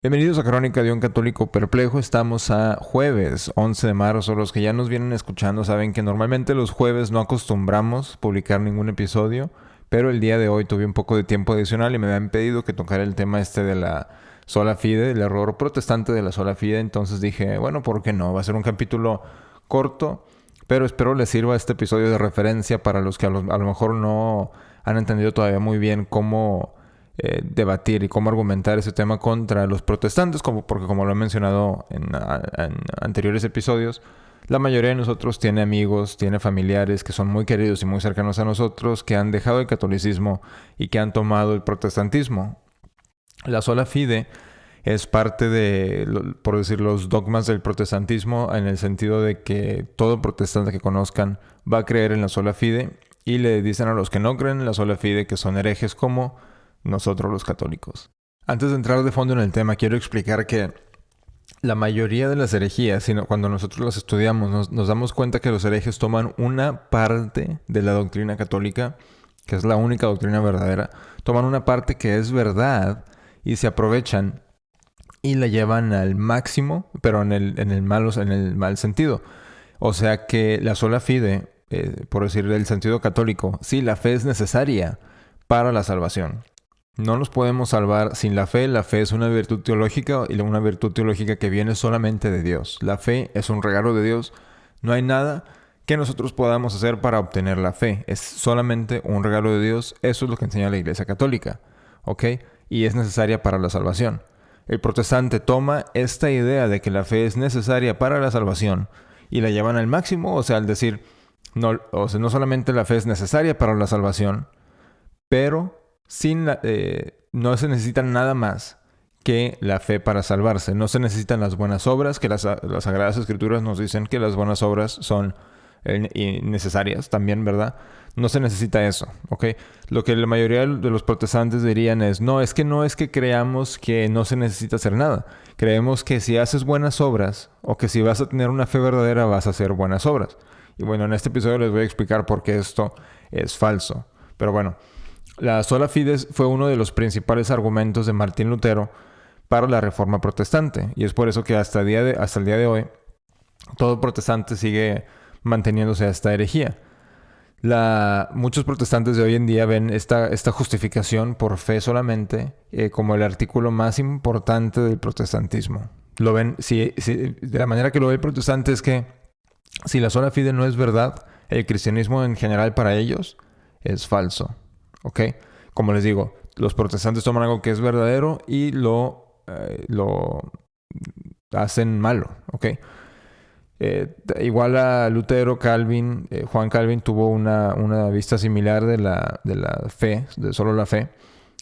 Bienvenidos a Crónica de un Católico Perplejo. Estamos a jueves 11 de marzo. Los que ya nos vienen escuchando saben que normalmente los jueves no acostumbramos publicar ningún episodio, pero el día de hoy tuve un poco de tiempo adicional y me habían pedido que tocara el tema de la sola fide, el error protestante de la sola fide. Entonces dije, bueno, ¿por qué no? Va a ser un capítulo corto, pero espero les sirva este episodio de referencia para los que a lo mejor no han entendido todavía muy bien cómo debatir y cómo argumentar ese tema contra los protestantes, porque como lo he mencionado en anteriores episodios, la mayoría de nosotros tiene amigos, tiene familiares que son muy queridos y muy cercanos a nosotros, que han dejado el catolicismo y que han tomado el protestantismo. La sola fide es parte de, por decir, los dogmas del protestantismo, en el sentido de que todo protestante que conozcan va a creer en la sola fide, y le dicen a los que no creen en la sola fide que son herejes como nosotros los católicos. Antes de entrar de fondo en el tema, quiero explicar que la mayoría de las herejías, cuando nosotros las estudiamos, nos damos cuenta que los herejes toman una parte de la doctrina católica, que es la única doctrina verdadera, toman una parte que es verdad y se aprovechan y la llevan al máximo, pero en el mal sentido. O sea que la sola fide, por decir el sentido católico, sí, la fe es necesaria para la salvación. No nos podemos salvar sin la fe. La fe es una virtud teológica y una virtud teológica que viene solamente de Dios. La fe es un regalo de Dios. No hay nada que nosotros podamos hacer para obtener la fe. Es solamente un regalo de Dios. Eso es lo que enseña la Iglesia Católica. ¿Ok? Y es necesaria para la salvación. El protestante toma esta idea de que la fe es necesaria para la salvación y la llevan al máximo. O sea, al decir, no solamente la fe es necesaria para la salvación, pero no se necesita nada más que la fe para salvarse. No se necesitan las buenas obras, que las Sagradas Escrituras nos dicen que las buenas obras son necesarias también, ¿verdad? No se necesita eso, ¿ok? Lo que la mayoría de los protestantes dirían es, no es que creamos que no se necesita hacer nada. Creemos que si haces buenas obras, o que si vas a tener una fe verdadera, vas a hacer buenas obras. Y bueno, en este episodio les voy a explicar por qué esto es falso. Pero bueno, la sola fide fue uno de los principales argumentos de Martín Lutero para la Reforma Protestante. Y es por eso que hasta el día de hoy, todo protestante sigue manteniéndose a esta herejía. Muchos protestantes de hoy en día ven esta justificación por fe solamente como el artículo más importante del protestantismo. Lo ven, de la manera que lo ve el protestante es que si la sola fide no es verdad, el cristianismo en general para ellos es falso. ¿Ok? Como les digo, los protestantes toman algo que es verdadero y lo hacen malo. ¿Ok? Igual a Lutero, Calvin, Juan Calvin tuvo una vista similar de la fe, de solo la fe.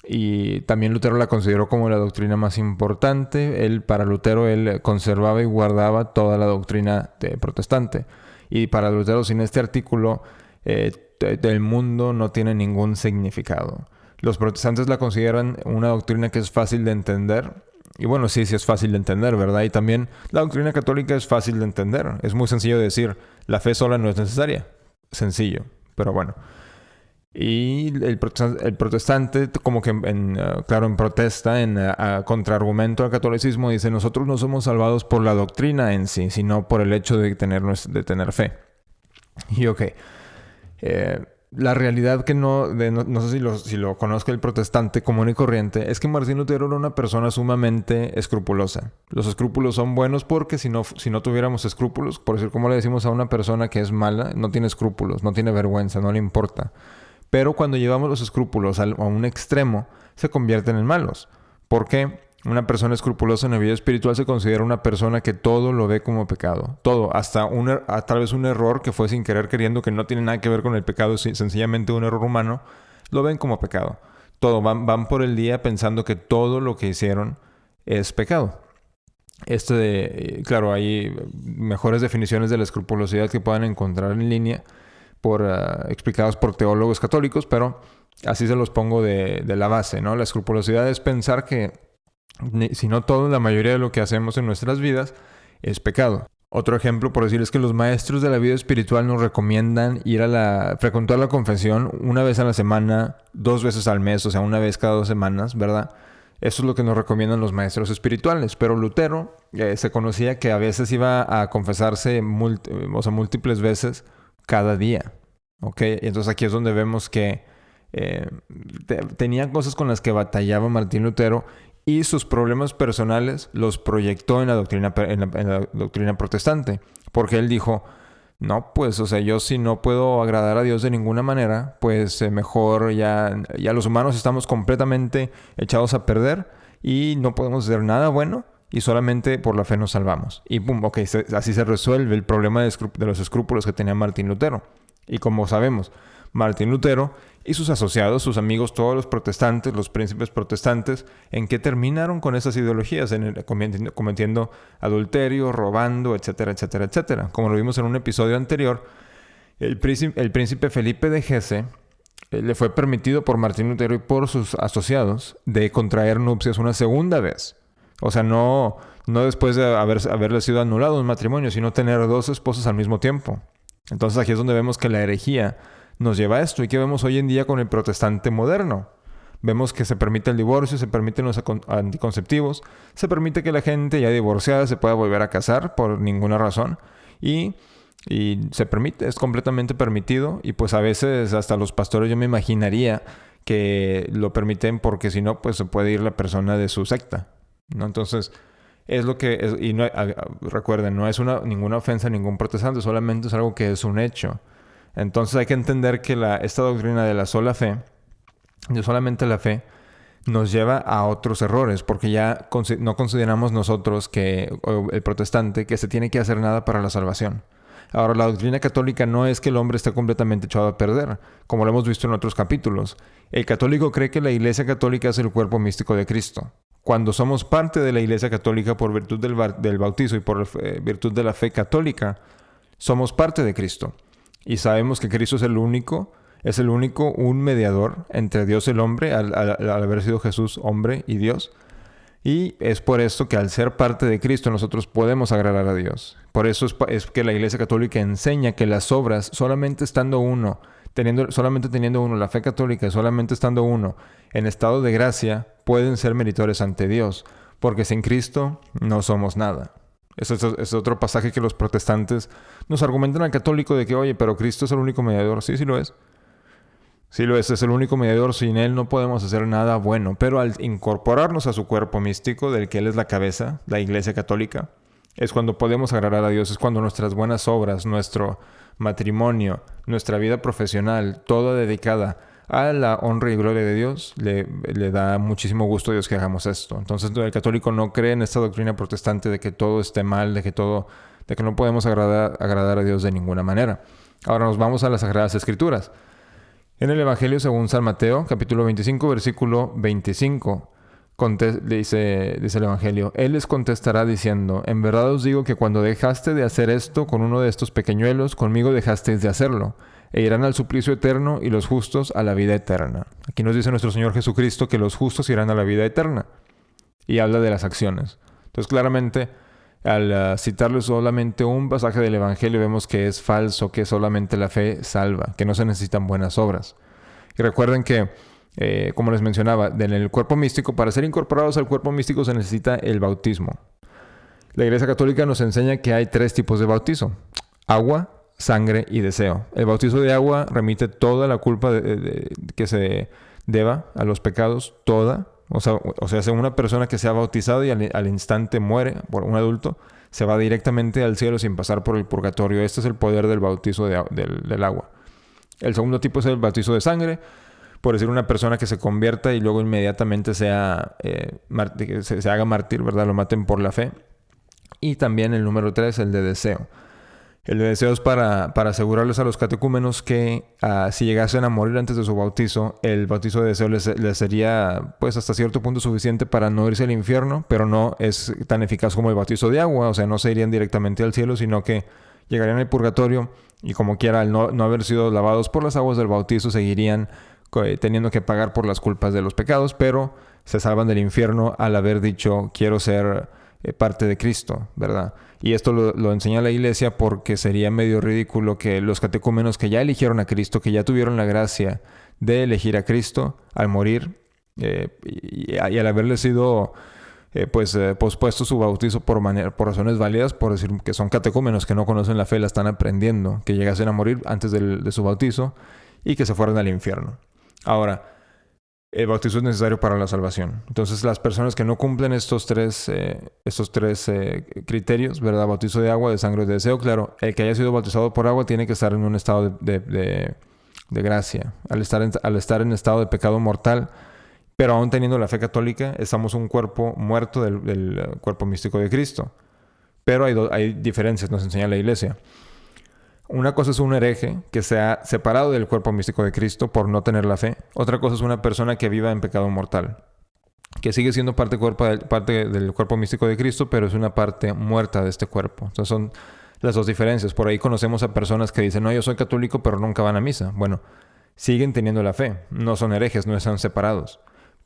Y también Lutero la consideró como la doctrina más importante. Para Lutero, él conservaba y guardaba toda la doctrina protestante. Y para Lutero, sin este artículo, del mundo no tiene ningún significado. Los protestantes la consideran una doctrina que es fácil de entender. Y bueno, sí es fácil de entender, ¿verdad? Y también la doctrina católica es fácil de entender. Es muy sencillo de decir, la fe sola no es necesaria. Sencillo, pero bueno. Y el protestante, como que en protesta, a contraargumento al catolicismo, dice, nosotros no somos salvados por la doctrina en sí, sino por el hecho de tener fe. Y ok, la realidad que no sé si lo conozca el protestante común y corriente, es que Martín Lutero era una persona sumamente escrupulosa. Los escrúpulos son buenos porque si no tuviéramos escrúpulos, por decir, como le decimos a una persona que es mala, no tiene escrúpulos, no tiene vergüenza, no le importa. Pero cuando llevamos los escrúpulos a un extremo, se convierten en malos. ¿Por qué? Una persona escrupulosa en la vida espiritual se considera una persona que todo lo ve como pecado. Todo, hasta tal vez un error que fue sin querer queriendo, que no tiene nada que ver con el pecado, sencillamente un error humano, lo ven como pecado. Todo, van por el día pensando que todo lo que hicieron es pecado. Claro, hay mejores definiciones de la escrupulosidad que puedan encontrar en línea, explicados por teólogos católicos, pero así se los pongo de la base, ¿no? La escrupulosidad es pensar que, si no todo, la mayoría de lo que hacemos en nuestras vidas es pecado. Otro ejemplo, por decir, es que los maestros de la vida espiritual nos recomiendan frecuentar la confesión una vez a la semana, 2 veces al mes, o sea, una vez cada 2 semanas, ¿verdad? Eso es lo que nos recomiendan los maestros espirituales. Pero Lutero se conocía que a veces iba a confesarse múltiples veces cada día. ¿Ok? Y entonces aquí es donde vemos que tenía cosas con las que batallaba Martín Lutero y sus problemas personales los proyectó en la doctrina protestante. Porque él dijo, no, pues, o sea, yo si no puedo agradar a Dios de ninguna manera, pues mejor ya los humanos estamos completamente echados a perder y no podemos hacer nada bueno y solamente por la fe nos salvamos. Y pum, ok, así se resuelve el problema de los escrúpulos que tenía Martín Lutero. Y como sabemos, Martín Lutero y sus asociados, sus amigos, todos los protestantes, los príncipes protestantes, ¿en qué terminaron con esas ideologías? Cometiendo adulterio, robando, etcétera, etcétera, etcétera. Como lo vimos en un episodio anterior, el príncipe Felipe de Hesse le fue permitido por Martín Lutero y por sus asociados de contraer nupcias una segunda vez. O sea, no después de haberle sido anulado un matrimonio, sino tener 2 esposas al mismo tiempo. Entonces aquí es donde vemos que la herejía nos lleva a esto. ¿Y qué vemos hoy en día con el protestante moderno? Vemos que se permite el divorcio, se permiten los anticonceptivos, se permite que la gente ya divorciada se pueda volver a casar por ninguna razón y se permite, es completamente permitido y pues a veces hasta los pastores yo me imaginaría que lo permiten porque si no pues se puede ir la persona de su secta, ¿no? Entonces es lo que es, y no, recuerden, no es ninguna ofensa a ningún protestante, solamente es algo que es un hecho. Entonces hay que entender que esta doctrina de la sola fe, de solamente la fe, nos lleva a otros errores, porque ya no consideramos nosotros el protestante, que se tiene que hacer nada para la salvación. Ahora, la doctrina católica no es que el hombre esté completamente echado a perder, como lo hemos visto en otros capítulos. El católico cree que la Iglesia Católica es el cuerpo místico de Cristo. Cuando somos parte de la Iglesia Católica por virtud del bautizo y por virtud de la fe católica, somos parte de Cristo. Y sabemos que Cristo es el único, un mediador entre Dios y el hombre, al haber sido Jesús hombre y Dios. Y es por esto que al ser parte de Cristo nosotros podemos agradar a Dios. Por eso es que la Iglesia Católica enseña que las obras, solamente teniendo uno, la fe católica, solamente estando uno en estado de gracia, pueden ser meritores ante Dios. Porque sin Cristo no somos nada. Ese es otro pasaje que los protestantes nos argumentan al católico de que, oye, pero Cristo es el único mediador. Sí, sí lo es. Sí lo es el único mediador. Sin Él no podemos hacer nada bueno. Pero al incorporarnos a su cuerpo místico, del que Él es la cabeza, la Iglesia Católica, es cuando podemos agradar a Dios. Es cuando nuestras buenas obras, nuestro matrimonio, nuestra vida profesional, toda dedicada a la honra y gloria de Dios, le da muchísimo gusto a Dios que hagamos esto. Entonces el católico no cree en esta doctrina protestante de que todo esté mal, de que no podemos agradar a Dios de ninguna manera. Ahora nos vamos a las Sagradas Escrituras. En el Evangelio según San Mateo, capítulo 25, versículo 25, dice el Evangelio, Él les contestará diciendo, en verdad os digo que cuando dejaste de hacer esto con uno de estos pequeñuelos, conmigo dejasteis de hacerlo. E irán al suplicio eterno y los justos a la vida eterna. Aquí nos dice nuestro Señor Jesucristo que los justos irán a la vida eterna. Y habla de las acciones. Entonces, claramente, al citarles solamente un pasaje del Evangelio, vemos que es falso, que solamente la fe salva, que no se necesitan buenas obras. Y recuerden que, como les mencionaba, en el cuerpo místico, para ser incorporados al cuerpo místico se necesita el bautismo. La Iglesia Católica nos enseña que hay 3 tipos de bautizo. Agua, sangre y deseo. El bautizo de agua remite toda la culpa que se deba a los pecados, toda. O sea, si una persona que se ha bautizado y al instante muere, por un adulto, se va directamente al cielo sin pasar por el purgatorio. Este es el poder del bautizo del agua. El segundo tipo es el bautizo de sangre. Por decir, una persona que se convierta y luego inmediatamente se haga mártir, ¿verdad? Lo maten por la fe. Y también el número 3, el de deseo. El de deseo es para asegurarles a los catecúmenos que si llegasen a morir antes de su bautizo, el bautizo de deseo les sería pues hasta cierto punto suficiente para no irse al infierno, pero no es tan eficaz como el bautizo de agua. O sea, no se irían directamente al cielo, sino que llegarían al purgatorio y como quiera, al no haber sido lavados por las aguas del bautizo, seguirían teniendo que pagar por las culpas de los pecados, pero se salvan del infierno al haber dicho, quiero ser parte de Cristo, ¿verdad? Y esto lo enseña la Iglesia porque sería medio ridículo que los catecúmenos que ya eligieron a Cristo, que ya tuvieron la gracia de elegir a Cristo, al morir, y al haberle sido pospuesto su bautizo por razones válidas, por decir que son catecúmenos que no conocen la fe, la están aprendiendo, que llegasen a morir antes de su bautizo y que se fueran al infierno. Ahora, el bautizo es necesario para la salvación. Entonces, las personas que no cumplen estos tres criterios, ¿verdad? Bautizo de agua, de sangre y de deseo, claro, el que haya sido bautizado por agua tiene que estar en un estado de gracia. Al estar en estado de pecado mortal, pero aún teniendo la fe católica, estamos un cuerpo muerto del cuerpo místico de Cristo. Pero hay diferencias, nos enseña la Iglesia. Una cosa es un hereje que se ha separado del cuerpo místico de Cristo por no tener la fe. Otra cosa es una persona que viva en pecado mortal, que sigue siendo parte del cuerpo místico de Cristo, pero es una parte muerta de este cuerpo. Entonces son las dos diferencias. Por ahí conocemos a personas que dicen, no, yo soy católico, pero nunca van a misa. Bueno, siguen teniendo la fe. No son herejes, no están separados.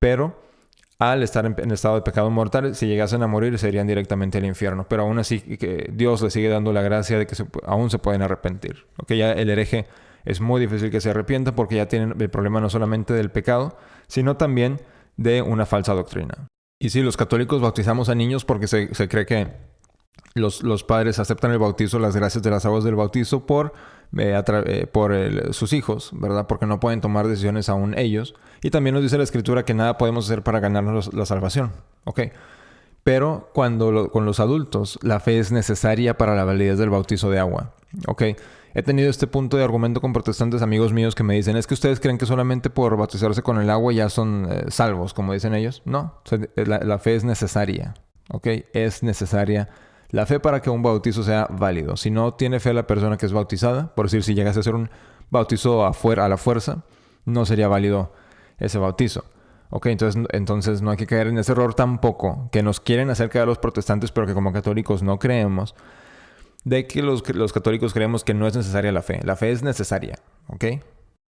Pero al estar en estado de pecado mortal, si llegasen a morir, se irían directamente al infierno. Pero aún así, que Dios les sigue dando la gracia de que aún se pueden arrepentir. ¿Okay? Ya el hereje es muy difícil que se arrepienta porque ya tienen el problema no solamente del pecado, sino también de una falsa doctrina. Y sí, los católicos bautizamos a niños porque se cree que los padres aceptan el bautizo, las gracias de las aguas del bautizo por sus hijos, ¿verdad? Porque no pueden tomar decisiones aún ellos. Y también nos dice la Escritura que nada podemos hacer para ganarnos la salvación, ¿ok? Pero con los adultos, la fe es necesaria para la validez del bautizo de agua, ¿ok? He tenido este punto de argumento con protestantes amigos míos que me dicen, es que ustedes creen que solamente por bautizarse con el agua ya son salvos, como dicen ellos. No, la fe es necesaria, ¿ok? Es necesaria la fe para que un bautizo sea válido. Si no tiene fe la persona que es bautizada, por decir, si llegase a hacer un bautizo a la fuerza, no sería válido ese bautizo. Ok, entonces no hay que caer en ese error tampoco, que nos quieren hacer caer los protestantes, pero que como católicos no creemos, de que los católicos creemos que no es necesaria la fe. La fe es necesaria, ¿ok?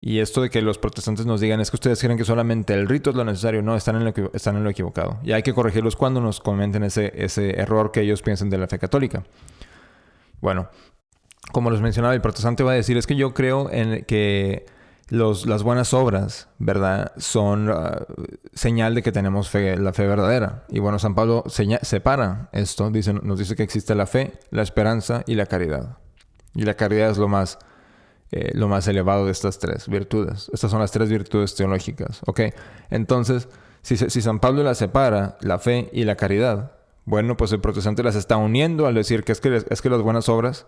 Y esto de que los protestantes nos digan es que ustedes creen que solamente el rito es lo necesario. No, están en lo equivocado. Y hay que corregirlos cuando nos comenten ese error que ellos piensan de la fe católica. Bueno, como les mencionaba, el protestante va a decir es que yo creo en que las buenas obras, ¿verdad? Son señal de que tenemos la fe verdadera. Y bueno, San Pablo separa esto. Nos dice que existe la fe, la esperanza y la caridad. Y la caridad es lo más elevado de estas tres virtudes. Estas son las tres virtudes teológicas, ¿ok? Entonces, si San Pablo las separa, la fe y la caridad, bueno, pues el protestante las está uniendo al decir que es que las buenas obras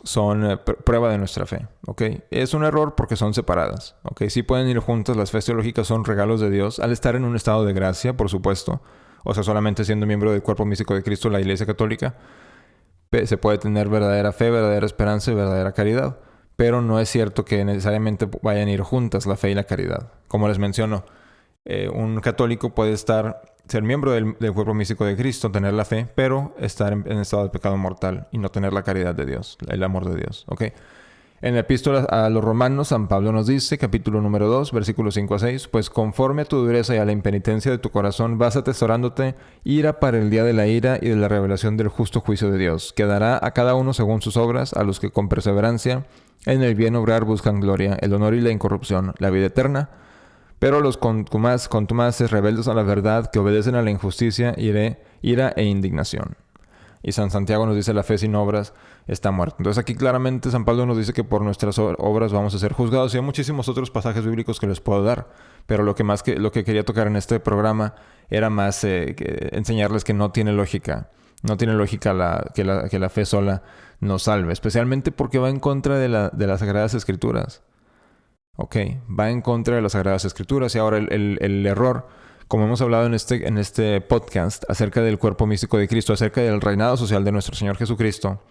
son prueba de nuestra fe, ¿ok? Es un error porque son separadas, ¿ok? Sí pueden ir juntas, las fe teológicas son regalos de Dios al estar en un estado de gracia, por supuesto. O sea, solamente siendo miembro del cuerpo místico de Cristo, la Iglesia Católica, se puede tener verdadera fe, verdadera esperanza y verdadera caridad. Pero no es cierto que necesariamente vayan a ir juntas la fe y la caridad. Como les menciono, un católico puede ser miembro del cuerpo místico de Cristo, tener la fe, pero estar en estado de pecado mortal y no tener la caridad de Dios, el amor de Dios. ¿Okay? En la epístola a los Romanos, San Pablo nos dice, capítulo número 2, versículos 5 a 6, pues conforme a tu dureza y a la impenitencia de tu corazón vas atesorándote ira para el día de la ira y de la revelación del justo juicio de Dios, que dará a cada uno según sus obras, a los que con perseverancia en el bien obrar buscan gloria, el honor y la incorrupción, la vida eterna. Pero los contumaces rebeldes a la verdad, que obedecen a la injusticia, ira e indignación. Y San Santiago nos dice, la fe sin obras está muerta. Entonces aquí claramente San Pablo nos dice que por nuestras obras vamos a ser juzgados. Y hay muchísimos otros pasajes bíblicos que les puedo dar. Pero lo que quería tocar en este programa era más enseñarles que no tiene lógica. No tiene lógica que la fe sola nos salve. Especialmente porque va en contra de las Sagradas Escrituras. Ok, va en contra de las Sagradas Escrituras. Y ahora el error, como hemos hablado en este podcast acerca del cuerpo místico de Cristo, acerca del reinado social de nuestro Señor Jesucristo,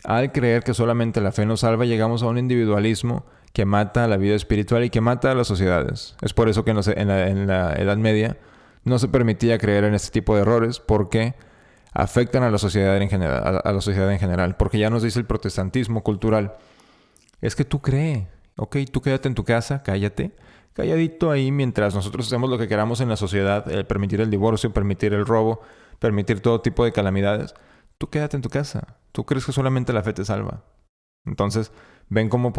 al creer que solamente la fe nos salva, llegamos a un individualismo que mata la vida espiritual y que mata a las sociedades. Es por eso que en la Edad Media no se permitía creer en este tipo de errores, porque afectan a la sociedad en general, porque ya nos dice el protestantismo cultural, es que tú cree, ok, tú quédate en tu casa, cállate, calladito ahí mientras nosotros hacemos lo que queramos en la sociedad, permitir el divorcio, permitir el robo, permitir todo tipo de calamidades. Tú quédate en tu casa. Tú crees que solamente la fe te salva. Entonces, ven cómo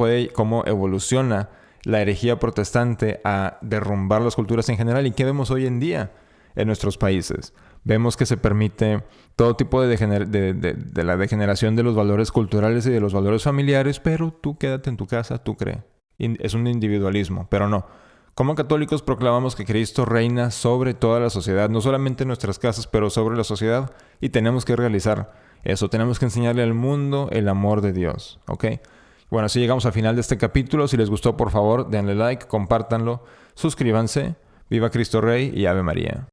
evoluciona la herejía protestante a derrumbar las culturas en general. ¿Y qué vemos hoy en día en nuestros países? Vemos que se permite todo tipo de la degeneración de los valores culturales y de los valores familiares, pero tú quédate en tu casa, tú cree. Es un individualismo, pero no. Como católicos proclamamos que Cristo reina sobre toda la sociedad, no solamente en nuestras casas, pero sobre la sociedad, y tenemos que realizar eso. Tenemos que enseñarle al mundo el amor de Dios, ¿ok? Bueno, así llegamos al final de este capítulo. Si les gustó, por favor, denle like, compártanlo, suscríbanse. Viva Cristo Rey y Ave María.